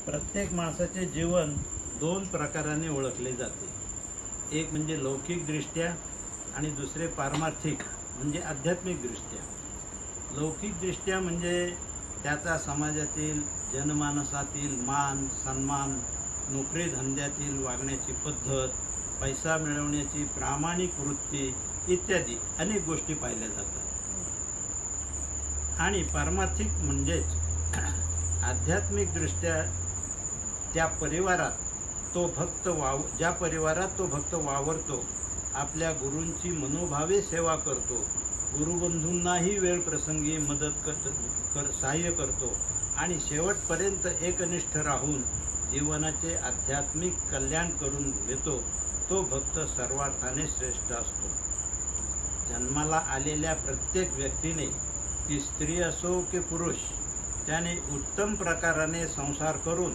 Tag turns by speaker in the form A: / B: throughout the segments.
A: प्रत्येक माणसाचे जीवन दोन प्रकाराने ओळखले जाते. एक म्हणजे लौकिकदृष्ट्या आणि दुसरे पारमार्थिक म्हणजे आध्यात्मिकदृष्ट्या. लौकिकदृष्ट्या म्हणजे त्याचा समाजातील जनमानसातील मान सन्मान, नोकरी धंद्यातील वागण्याची पद्धत, पैसा मिळवण्याची प्रामाणिक वृत्ती इत्यादी अनेक गोष्टी पाहिल्या जातात. आणि पारमार्थिक म्हणजेच आध्यात्मिकदृष्ट्या ज्या परिवारात तो भक्त वावरतो, आपल्या गुरूंची मनोभावे सेवा करतो, गुरुबंधूंनाही वेळ प्रसंगी मदत सहाय्य करतो आणि शेवटपर्यंत एकनिष्ठ राहून जीवनाचे आध्यात्मिक कल्याण करून घेतो, तो भक्त सर्वार्थाने श्रेष्ठ असतो. जन्माला आलेल्या प्रत्येक व्यक्तीने, ती स्त्री असो की पुरुष, त्याने उत्तम प्रकाराने संसार करून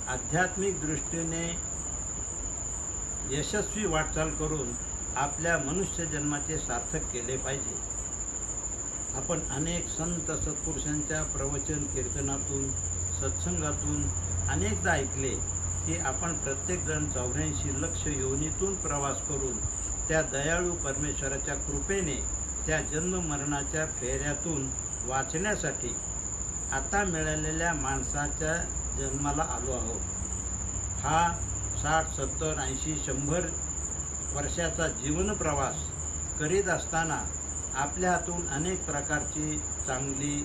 A: आध्यात्मिक दृष्टीने यशस्वी वाटचाल करून आपल्या मनुष्य जन्माचे सार्थक केले पाहिजे. आपण अनेक संत सत्पुरुषांच्या प्रवचन कीर्तनातून सत्संगातून अनेकदा ऐकले की आपण प्रत्येकजण 84 लक्ष योनीतून प्रवास करून त्या दयाळू परमेश्वराच्या कृपेने त्या जन्म मरणाच्या फेऱ्यातून वाचण्यासाठी आता मिळालेल्या माणसाच्या जन्माला आलो आहोत. हा 60, 70, 80, 100 वर्षाचा जीवन प्रवास करीत असताना आपल्या हातून अनेक प्रकारची चांगली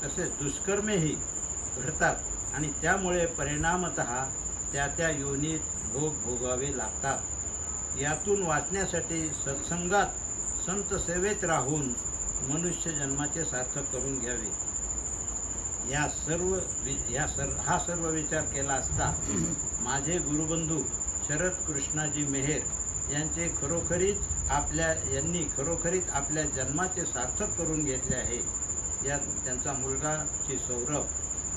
A: तसेच दुष्कर्मेही घडतात आणि त्यामुळे परिणामतः त्या योनीत भोग भोगावे लागतात. यातून वाचण्यासाठी सत्संगात संत सेवेत राहून मनुष्य जन्माचे सार्थक करून घ्यावे. हा सर्व विचार केला असता माझे गुरुबंधू शरद कृष्णाजी मेहेर यांनी खरोखरीच आपल्या जन्माचे सार्थक करून घेतले आहे. यात त्यांचा मुलगा श्री सौरभ,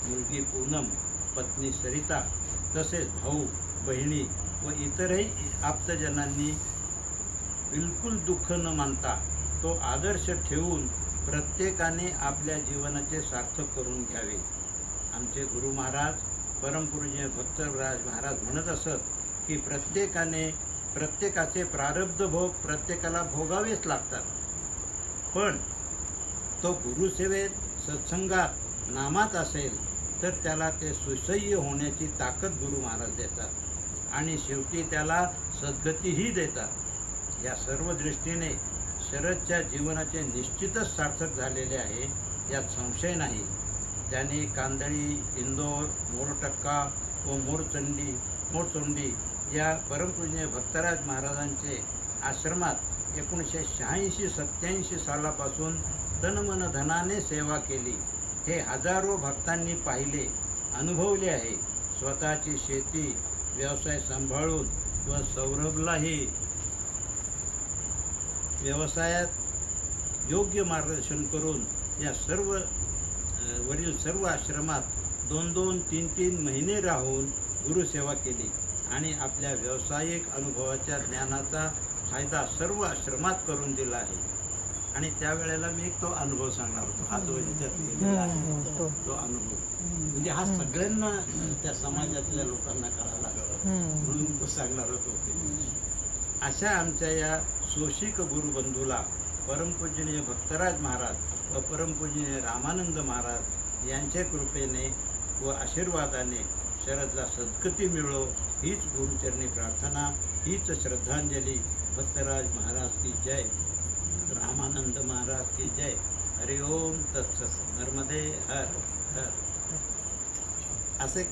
A: मुलगी पूनम, पत्नी सरिता, तसेच भाऊ बहिणी व इतरही आप्तजनांनी बिलकुल दुःख न मानता तो आदर्श ठेवून प्रत्येकाने आपल्या जीवनाचे सार्थक करून घ्यावे. आमचे गुरु महाराज परमपूज्य भक्तराज महाराज म्हणत असत की प्रत्येकाचे प्रारब्ध भोग प्रत्येकाला भोगावेच लागतात, पण तो गुरुसेवेत सत्संगात नामात असेल तर त्याला ते सुसह्य होण्याची ताकद गुरु महाराज देतात आणि शेवटी त्याला सद्गतीही देतात. या सर्व दृष्टीने शरदच्या जीवनाचे निश्चितच सार्थक झालेले आहे, यात संशय नाही. त्याने कांदळी, इंदोर, मोरटक्का व मोरचोंडी या परमपूज्य भक्तराज महाराजांचे आश्रमात 1986-87 सालापासून तनमन धनाने सेवा केली. हे हजारो भक्तांनी पाहिले, अनुभवले आहे. स्वतःची शेती व्यवसाय सांभाळून व सौरभलाही व्यवसायात योग्य मार्गदर्शन करून या वरील सर्व आश्रमात 2-2, 3-3 महिने राहून गुरुसेवा केली आणि आपल्या व्यावसायिक अनुभवाच्या ज्ञानाचा फायदा सर्व आश्रमात करून दिला आहे. आणि त्यावेळेला मी तो अनुभव सांगणार होतो. हा जो ह्याच्यात लिहिलेला आहे तो अनुभव म्हणजे हा सगळ्यांना त्या समाजातल्या लोकांना कळाला म्हणून तो सांगणार होतो. अशा आमच्या या सोशिक गुरुबंधूला परमपूजनीय भक्तराज महाराज व परमपूजनीय रामानंद महाराज यांच्या कृपेने व आशीर्वादाने शरदला सद्गती मिळो, हीच गुरुचरणी प्रार्थना, हीच श्रद्धांजली. भक्तराज महाराज की जय, रामानंद महाराज की जय. हरि ओम तत्सत. नर्मदे हर हर. असे